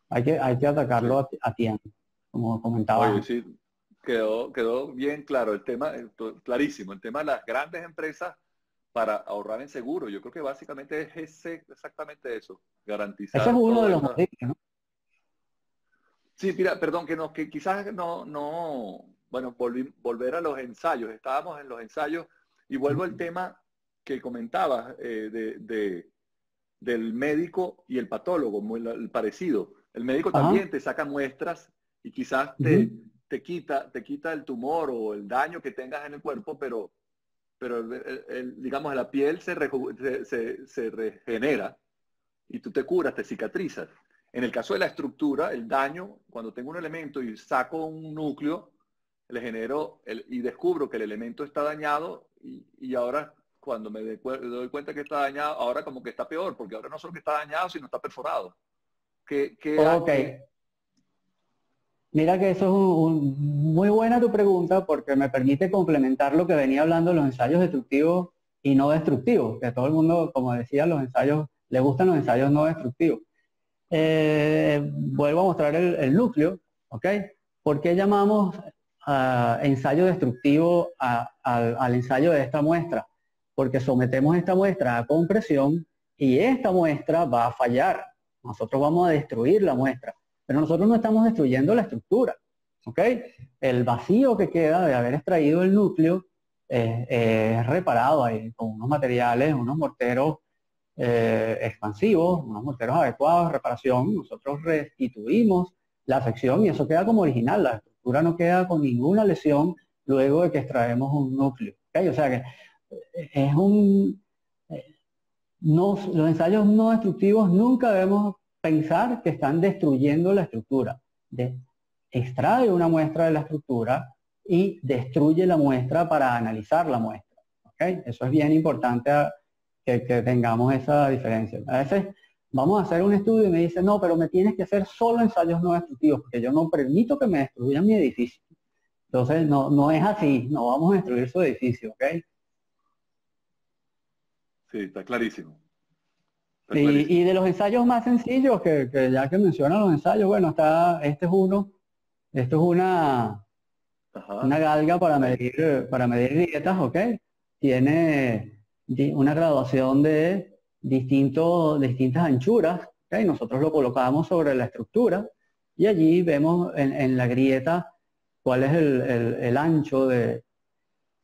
Hay que atacarlo
sí.
a tiempo, como comentabas
Oye,
antes.
sí, quedó bien claro el tema, clarísimo, el tema de las grandes empresas para ahorrar en seguro. Yo creo que básicamente es exactamente eso,
Ese es
garantizar
uno de
todo
los
eso.
motivos, ¿no?
Sí, mira, perdón, que quizás bueno, volver a los ensayos, estábamos en los ensayos y vuelvo al tema que comentabas del médico y el patólogo, muy el parecido. El médico
Ajá.
también te saca muestras y quizás
Ujú.
te quita el tumor o el daño que tengas en el cuerpo, pero digamos, la piel se regenera y tú te curas, te cicatrizas. En el caso de la estructura, el daño, cuando tengo un elemento y saco un núcleo, le genero y descubro que el elemento está dañado y ahora cuando doy cuenta que está dañado, ahora como que está peor, porque ahora no solo que está dañado, sino está perforado. ¿Qué, qué,
Ok.
qué?
Mira que eso es muy buena tu pregunta porque me permite complementar lo que venía hablando de los ensayos destructivos y no destructivos, que a todo el mundo, como decía, los ensayos, le gustan los ensayos no destructivos. Vuelvo a mostrar el núcleo, ¿ok? ¿Por qué llamamos ensayo destructivo al ensayo de esta muestra? Porque sometemos esta muestra a compresión y esta muestra va a fallar. Nosotros vamos a destruir la muestra, pero nosotros no estamos destruyendo la estructura, ¿ok? El vacío que queda de haber extraído el núcleo es reparado ahí con unos materiales, unos morteros expansivos, unos morteros adecuados, reparación, nosotros restituimos la sección y eso queda como original, la estructura no queda con ninguna lesión luego de que extraemos un núcleo. ¿Okay? O sea que es los ensayos no destructivos nunca debemos pensar que están destruyendo la estructura. Extrae una muestra de la estructura y destruye la muestra para analizar la muestra. ¿Okay? Eso es bien importante que tengamos esa diferencia. A veces vamos a hacer un estudio y me dice, no, pero me tienes que hacer solo ensayos no destructivos, porque yo no permito que me destruyan mi edificio. Entonces, no es así, no vamos a destruir su edificio, ¿ok?
Sí, está clarísimo. Está
Y
clarísimo.
de los ensayos más sencillos, que ya que mencionan los ensayos, bueno, este es uno, esto es una
Ajá.
galga para medir grietas, ¿ok? Tiene una graduación de distintas anchuras, ¿ok? Nosotros lo colocamos sobre la estructura y allí vemos en la grieta cuál es el ancho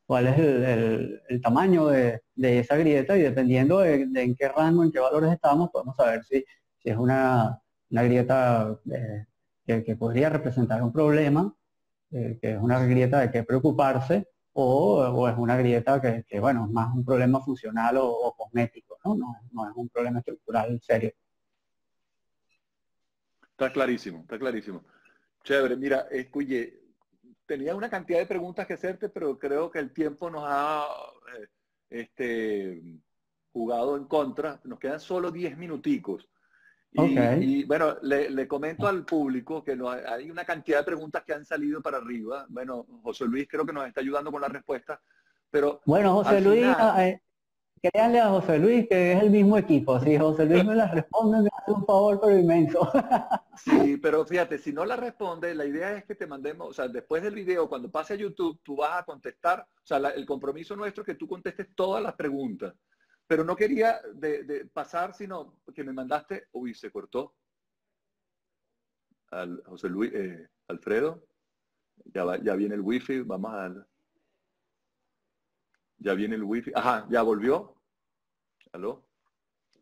cuál es el tamaño de esa grieta y dependiendo de en qué rango, en qué valores estamos, podemos saber si es una grieta que podría representar un problema, que es una grieta de qué preocuparse, o es una grieta bueno, es más un problema funcional o cosmético, ¿no? No es un problema estructural serio.
Está clarísimo, está clarísimo. Chévere, mira, escuche, tenía una cantidad de preguntas que hacerte, pero creo que el tiempo nos ha eh, este, jugado en contra. Nos quedan solo 10 minuticos.
Ok.
Bueno, le comento al público que hay una cantidad de preguntas que han salido para arriba. Bueno, José Luis creo que nos está ayudando con la respuesta, pero
Bueno,
al
José Luis,
final,
créanle a José Luis que es el mismo equipo. Si José Luis me las responde, me hace un favor, pero inmenso.
sí, pero fíjate, si no la responde, la idea es que te mandemos, o sea, después del video, cuando pase a YouTube, tú vas a contestar, o sea, el compromiso nuestro es que tú contestes todas las preguntas. Pero no quería de pasar, sino que me mandaste, uy, se cortó al José Luis, Alfredo, ya viene el wifi, ya viene el wifi, ajá, ya volvió, aló,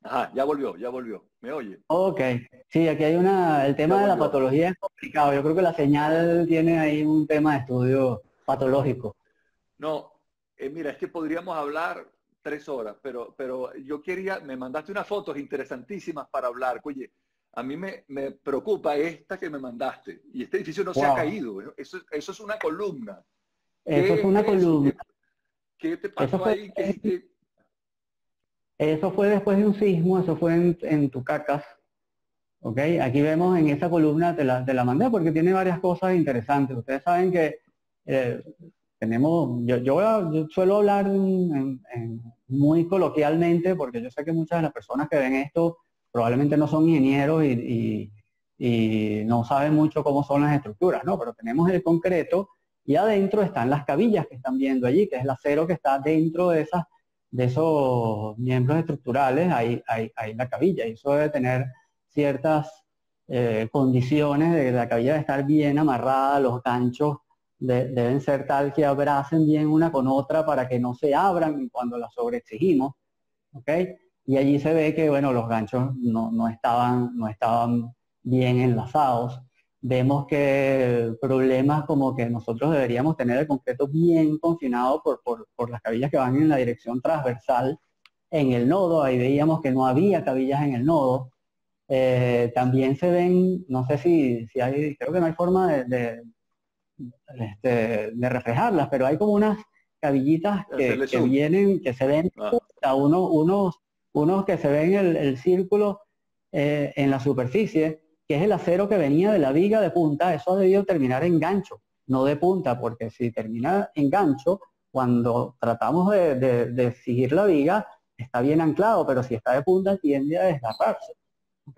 ajá, ya volvió, ¿me oye?
Ok, sí, aquí hay el
Ya
tema de la
volvió.
patología es complicado. Yo creo que la señal tiene ahí un tema de estudio patológico.
No, mira, es que podríamos hablar 3 horas, pero yo quería, me mandaste unas fotos interesantísimas para hablar. Oye, a mí me preocupa esta que me mandaste, y este edificio no se ha
Wow,
caído, ¿eh? Eso es una columna.
eso es
¿Qué
una
es eso?
columna.
¿Qué te
Eso
pasó
fue,
ahí?
eso fue después de un sismo, eso fue en Tucacas. Ok, aquí vemos en esa columna, te la mandé porque tiene varias cosas interesantes. Ustedes saben que eh, yo suelo hablar muy coloquialmente porque yo sé que muchas de las personas que ven esto probablemente no son ingenieros y no saben mucho cómo son las estructuras, ¿no? Pero tenemos el concreto y adentro están las cabillas que están viendo allí, que es el acero que está dentro de esos miembros estructurales, hay la cabilla y eso debe tener ciertas condiciones de que la cabilla debe estar bien amarrada, los ganchos deben ser tal que abracen bien una con otra para que no se abran cuando la sobreexigimos, ¿ok? Y allí se ve que, bueno, los ganchos no estaban bien enlazados. Vemos que problemas como que nosotros deberíamos tener el concreto bien confinado por las cabillas que van en la dirección transversal en el nodo. Ahí veíamos que no había cabillas en el nodo. También se ven, no sé si hay, creo que no hay forma de reflejarlas, pero hay como unas cabillitas
Hacerle
que
zoom.
vienen, que se ven,
Ah,
unos que se ven el círculo en la superficie, que es el acero que venía de la viga de punta. Eso ha debido terminar en gancho, no de punta, porque si termina en gancho, cuando tratamos de seguir la viga, está bien anclado, pero si está de punta tiende a desgarrarse. ¿Ok?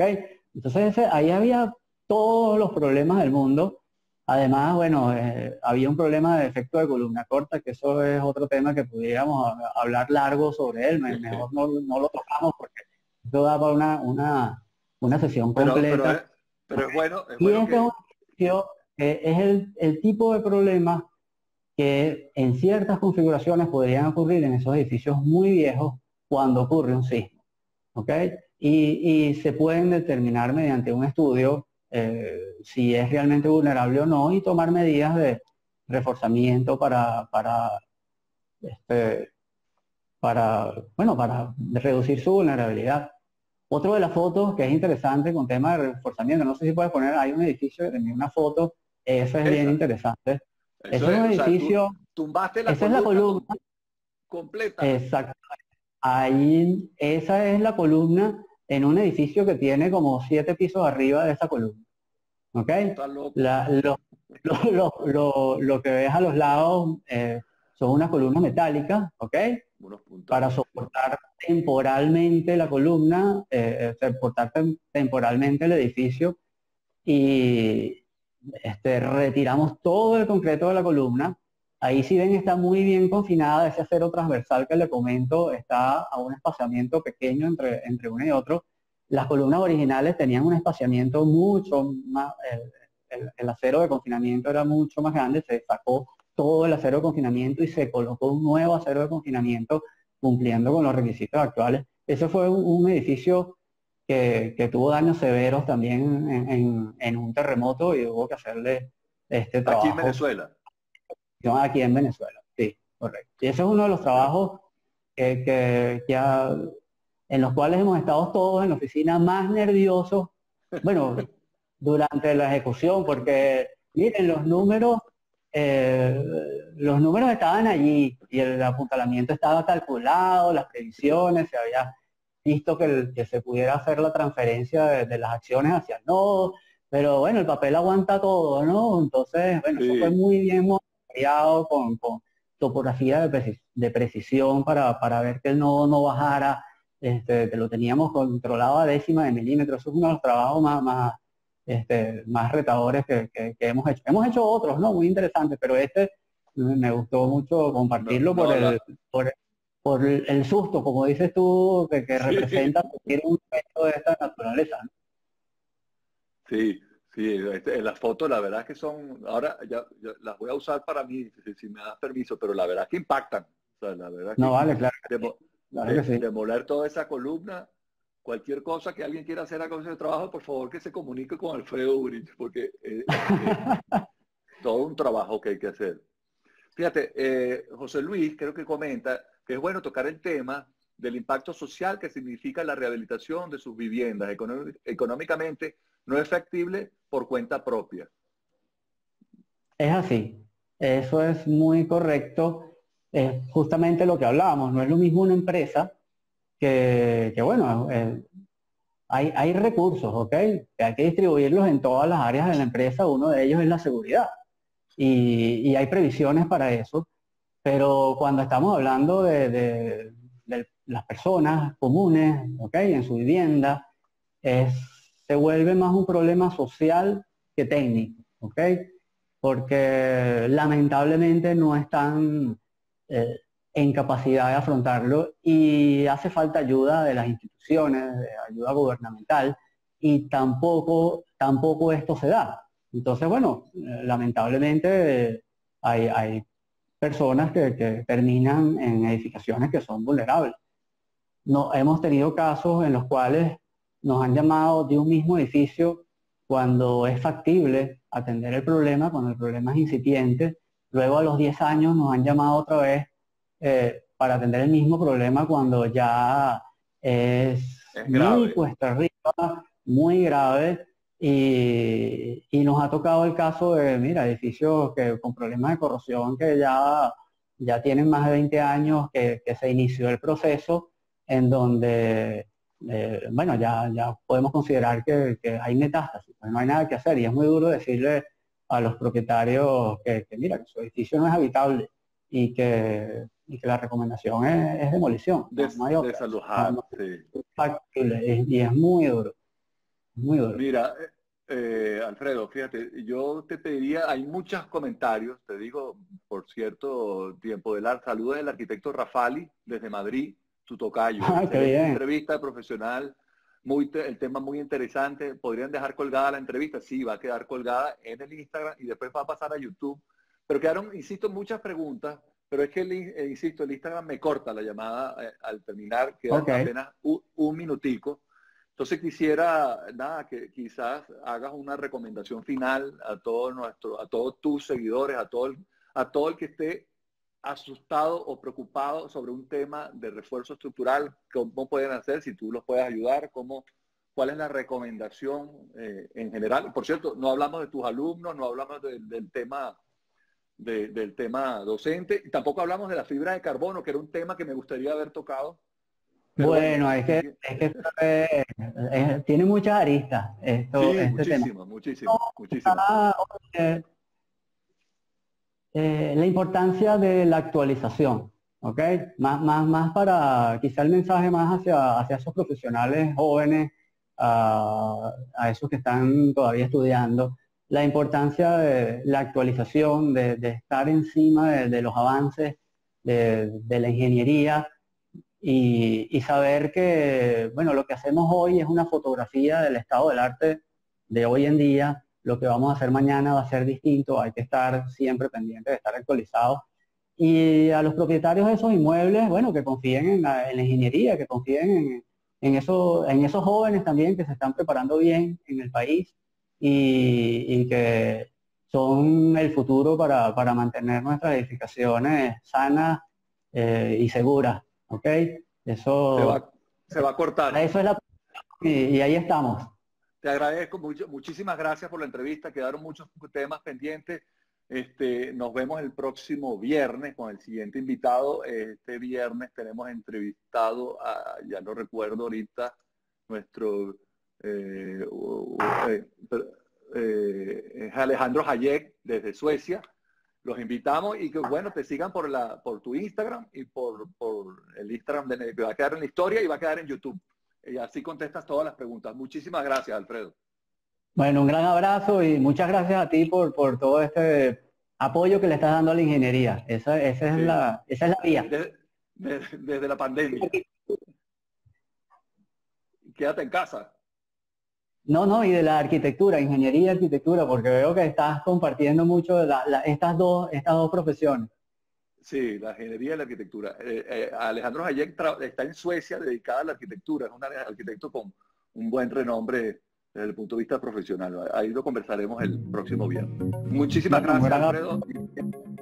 Entonces ahí había todos los problemas del mundo. Además, bueno, había un problema de efecto de columna corta, que eso es otro tema que pudiéramos hablar largo sobre él. Mejor no lo tocamos porque eso da para una sesión
pero, pero,
completa.
es- pero es
Y
bueno
este es un
que,
ejercicio que es el tipo de problema que en ciertas configuraciones podrían ocurrir en esos edificios muy viejos cuando ocurre un sismo. ¿Ok? Y se pueden determinar mediante un estudio si es realmente vulnerable o no y tomar medidas de reforzamiento este, para reducir su vulnerabilidad. Otro de las fotos que es interesante con tema de reforzamiento, no sé si puedes poner, hay un edificio, tenía una foto, eso es bien
esa,
interesante.
eso
Eso es un
es, o sea, tú
edificio,
tumbaste la
esa es la
columna
columna,
completa.
exacto. Ahí, esa es la columna en un edificio que tiene como 7 pisos arriba de esa columna. ¿Ok?
Está loco.
Lo que ves a los lados son unas columnas metálicas, ¿ok?
Unos
Para
puntales, sí.
soportar temporalmente la columna, soportar temporalmente el edificio y retiramos todo el concreto de la columna. Ahí si ven está muy bien confinada, ese acero transversal que le comento está a un espaciamiento pequeño entre uno y otro. Las columnas originales tenían un espaciamiento mucho más, el acero de confinamiento era mucho más grande, se sacó todo el acero de confinamiento y se colocó un nuevo acero de confinamiento cumpliendo con los requisitos actuales. Ese fue un edificio que tuvo daños severos también en un terremoto y hubo que hacerle este
Aquí en
trabajo
Venezuela.
aquí en Venezuela. Sí, correcto. Y ese es uno de los
Pero,
trabajos en los cuales hemos estado todos en la oficina más nerviosos, bueno, durante la ejecución, porque miren, eh, los números estaban allí y el apuntalamiento estaba calculado, las previsiones, se había visto que se pudiera hacer la transferencia de las acciones hacia el nodo, pero bueno, el papel aguanta todo, ¿no? Entonces, bueno, eso fue
sí,
muy bien monitoreado con topografía de precisión para ver que el nodo no bajara, que lo teníamos controlado a décima de milímetro. Eso es uno de los trabajos más retadores que hemos hecho. Hemos hecho otros, ¿no? Muy interesantes, pero este me gustó mucho
no,
compartirlo
no,
por el susto, como dices tú, que
sí,
representa cualquier un hecho de esta naturaleza, ¿no?
sí, sí, las fotos la verdad es que son, ahora ya las voy a usar para mí, si me das permiso, pero la verdad es que impactan. O sea, la verdad
No,
que
vale, claro, claro que sí.
demoler toda esa columna, cualquier cosa que alguien quiera hacer a causa de trabajo, por favor que se comunique con Alfredo Urich, porque es todo un trabajo que hay que hacer. Fíjate, José Luis creo que comenta que es bueno tocar el tema del impacto social que significa la rehabilitación de sus viviendas. Económicamente no es factible por cuenta propia.
Es así, eso es muy correcto. Es justamente lo que hablábamos, no es lo mismo una empresa que bueno, hay recursos, ¿ok? Que hay que distribuirlos en todas las áreas de la empresa, uno de ellos es la seguridad y hay previsiones para eso, pero cuando estamos hablando de las personas comunes, ¿ok? En su vivienda, es, se vuelve más un problema social que técnico, ¿ok? Porque lamentablemente no están eh, en capacidad de afrontarlo y hace falta ayuda de las instituciones, de ayuda gubernamental, y tampoco esto se da. Entonces, bueno, lamentablemente hay personas que terminan en edificaciones que son vulnerables. No, hemos tenido casos en los cuales nos han llamado de un mismo edificio cuando es factible atender el problema, cuando el problema es incipiente. Luego a los 10 años nos han llamado otra vez para atender el mismo problema cuando ya es
Es
muy
grave.
cuesta arriba, muy grave. Y nos ha tocado el caso de, mira, edificios con problemas de corrosión que ya tienen más de 20 años que se inició el proceso en donde, bueno, ya podemos considerar que hay metástasis, pues no hay nada que hacer y es muy duro decirle a los propietarios que mira, que su edificio no es habitable y que la recomendación es demolición, no hay otra,
Desalojar,
no
sí.
es factible y es muy duro, muy duro.
Mira, Alfredo, fíjate, yo te pediría, hay muchos comentarios, te digo, por cierto tiempo saludos del arquitecto Rafali desde Madrid, tu tocayo,
Ah, qué
excelente
bien.
entrevista profesional, el tema muy interesante, podrían dejar colgada la entrevista, sí, va a quedar colgada en el Instagram y después va a pasar a YouTube, pero quedaron, insisto, muchas preguntas, pero es que, insisto, el Instagram me corta la llamada al terminar, quedan
Ok.
apenas un minutico. Entonces quisiera, nada, que quizás hagas una recomendación final a todos tus seguidores, a todo el que esté asustado o preocupado sobre un tema de refuerzo estructural, cómo pueden hacer, si tú los puedes ayudar, cuál es la recomendación en general. Por cierto, no hablamos de tus alumnos, no hablamos del tema docente, y tampoco hablamos de la fibra de carbono, que era un tema que me gustaría haber tocado. Pero bueno,
Bueno, tiene muchas aristas
sí,
este tema.
muchísimo, muchísimo, muchísimo.
Ah, eh, la importancia de la actualización, ¿ok? Más para quizá el mensaje más hacia esos profesionales jóvenes, a esos que están todavía estudiando, la importancia de la actualización, de estar encima de los avances de la ingeniería y saber que, bueno, lo que hacemos hoy es una fotografía del estado del arte de hoy en día. Lo que vamos a hacer mañana va a ser distinto, hay que estar siempre pendiente de estar actualizados. Y a los propietarios de esos inmuebles, bueno, que confíen en la ingeniería, que confíen en esos jóvenes también que se están preparando bien en el país y que son el futuro para mantener nuestras edificaciones sanas y seguras. ¿Ok?
Se va,
Eso,
se va a cortar.
eso es y ahí estamos.
Te agradezco mucho, muchísimas gracias por la entrevista. Quedaron muchos temas pendientes. Nos vemos el próximo viernes con el siguiente invitado. Este viernes tenemos entrevistado a, ya no recuerdo ahorita, nuestro eh, es Alejandro Hayek desde Suecia. Los invitamos y que bueno, te sigan por tu Instagram y por el Instagram que va a quedar en la historia y va a quedar en YouTube. Y así contestas todas las preguntas. Muchísimas gracias, Alfredo.
Bueno, un gran abrazo y muchas gracias a ti por todo este apoyo que le estás dando a la ingeniería.
Sí,
Esa es la vía.
desde la pandemia. Quédate en casa.
No, no, y de la arquitectura, ingeniería y arquitectura, porque veo que estás compartiendo mucho estas dos profesiones.
Sí, la ingeniería y la arquitectura. Alejandro Hayek está en Suecia dedicada a la arquitectura. Es un arquitecto con un buen renombre desde el punto de vista profesional. Ahí lo conversaremos el próximo viernes. Muchísimas
Bueno, un
gracias,
gran
Alfredo.